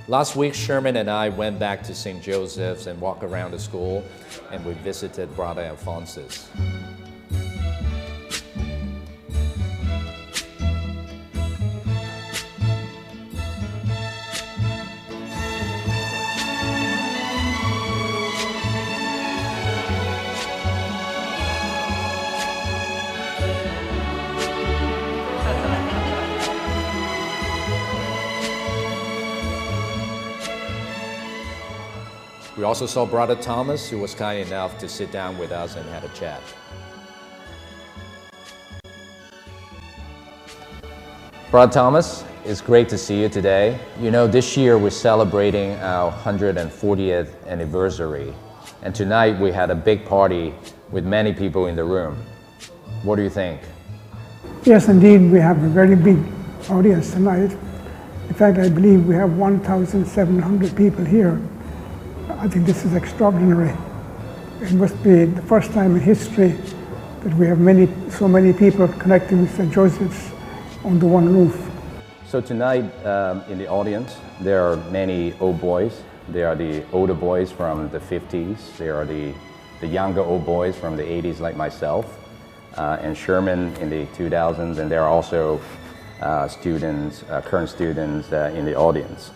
Last week, Sherman and I went back to St. Joseph's and walked around the school, and we visited Brother Alphonsus. We also saw Brother Thomas, who was kind enough to sit down with us and had a chat. Brother Thomas, it's great to see you today. You know, this year we're celebrating our 140th anniversary, and tonight we had a big party with many people in the room. What do you think? Yes, indeed, we have a very big audience tonight. In fact, I believe we have 1,700 people here. I think this is extraordinary. It must be the first time in history that we have so many people connecting with St. Joseph's under one roof. So tonight in the audience, there are many old boys. There are the older boys from the 50s. There are the younger old boys from the 80s like myself, and Sherman in the 2000s, and there are also students, current students in the audience.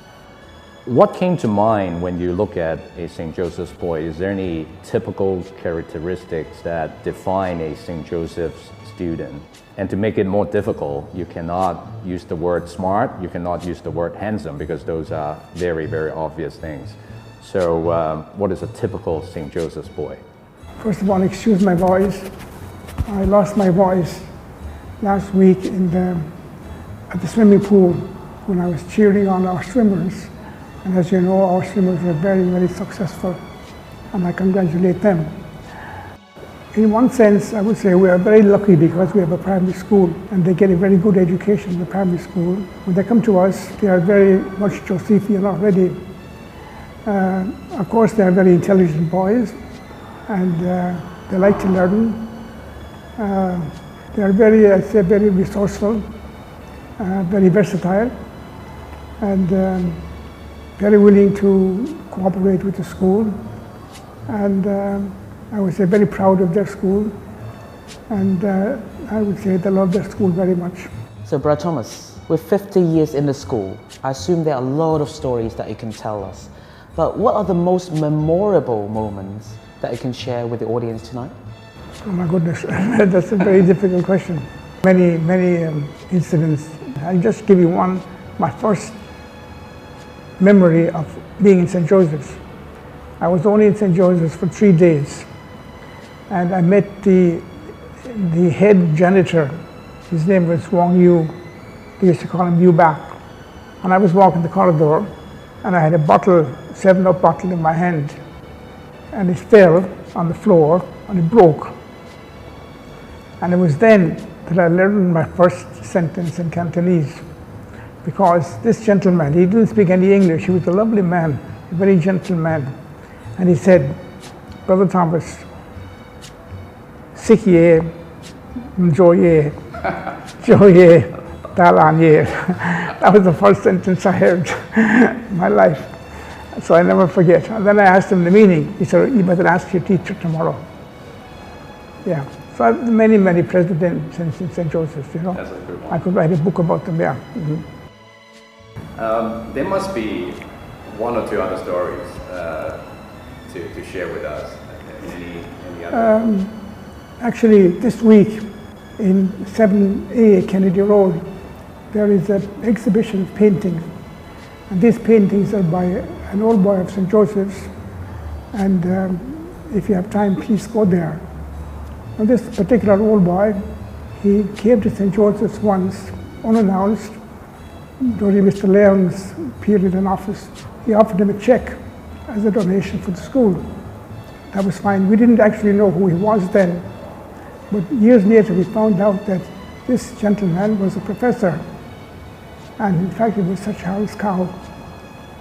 What came to mind when you look at a St. Joseph's boy? Is there any typical characteristics that define a St. Joseph's student? And to make it more difficult, you cannot use the word smart, you cannot use the word handsome, because those are very, very obvious things. So what is a typical St. Joseph's boy? First of all, excuse my voice. I lost my voice last week at the swimming pool when I was cheering on our swimmers. And as you know, our swimmers are very, very successful, and I congratulate them. In one sense, I would say we are very lucky because we have a primary school, and they get a very good education in the primary school. When they come to us, they are very much Josephian already. Of course, they are very intelligent boys, and they like to learn. They are very, I'd say, very resourceful, very versatile, and very willing to cooperate with the school, and I would say very proud of their school, and I would say they love their school very much. So Brother Thomas, with 50 years in the school, I assume there are a lot of stories that you can tell us, but what are the most memorable moments that you can share with the audience tonight? Oh my goodness, that's a very difficult question. Many incidents. I'll just give you one. My first memory of being in St. Joseph's. I was only in St. Joseph's for 3 days, and I met the head janitor. His name was Wong Yu. They used to call him Yu Bak. And I was walking the corridor, and I had a bottle, 7-Up bottle in my hand, and it fell on the floor, and it broke. And it was then that I learned my first sentence in Cantonese. Because this gentleman, he didn't speak any English, he was a lovely man, a very gentle man. And he said, Brother Thomas, Sikye, Mjoye, Joye, Dalanye. That was the first sentence I heard in my life. So I never forget. And then I asked him the meaning. He said, you better ask your teacher tomorrow. Yeah. So I have many presidents in St. Joseph's, you know. That's a good one. I could write a book about them, yeah. Mm-hmm. There must be one or two other stories to share with us. Any other? Actually, this week in 7A Kennedy Road, there is an exhibition of paintings. And these paintings are by an old boy of St. Joseph's. And if you have time, please go there. Now, this particular old boy, he came to St. Joseph's once, unannounced, during Mr. Leon's period in office. He offered him a check as a donation for the school. That was fine. We didn't actually know who he was then, but years later we found out that this gentleman was a professor, and in fact he was Sir Charles Cow,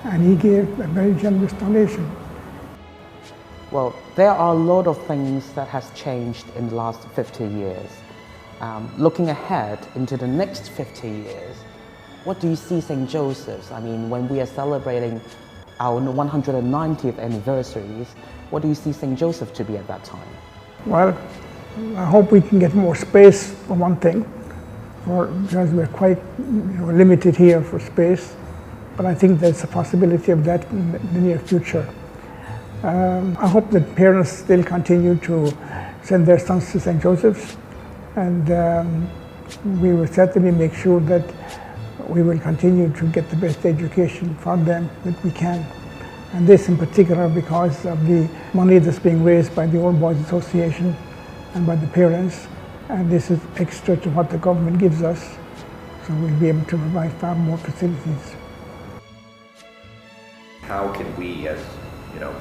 and he gave a very generous donation. Well, there are a lot of things that has changed in the last 50 years. Looking ahead into the next 50 years, What do you see St. Joseph's? I mean, when we are celebrating our 190th anniversaries, what do you see St. Joseph to be at that time? Well, I hope we can get more space for one thing, because we're quite limited here for space. But I think there's a possibility of that in the near future. I hope that parents still continue to send their sons to St. Joseph's, and we will certainly make sure that we will continue to get the best education for them that we can. And this in particular because of the money that's being raised by the Old Boys Association and by the parents. And this is extra to what the government gives us, so we'll be able to provide far more facilities. How can we, as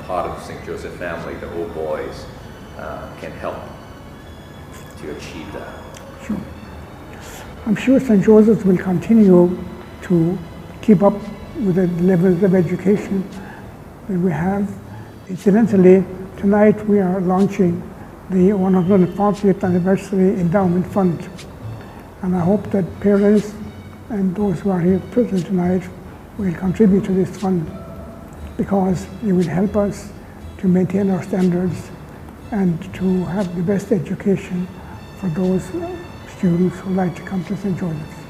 part of the St. Joseph family, the Old Boys, can help to achieve that? Sure. I'm sure St. Joseph's will continue to keep up with the levels of education that we have. Incidentally, tonight we are launching the 140th anniversary endowment fund. And I hope that parents and those who are here present tonight will contribute to this fund, because it will help us to maintain our standards and to have the best education for those students who like to come to St. Joseph's.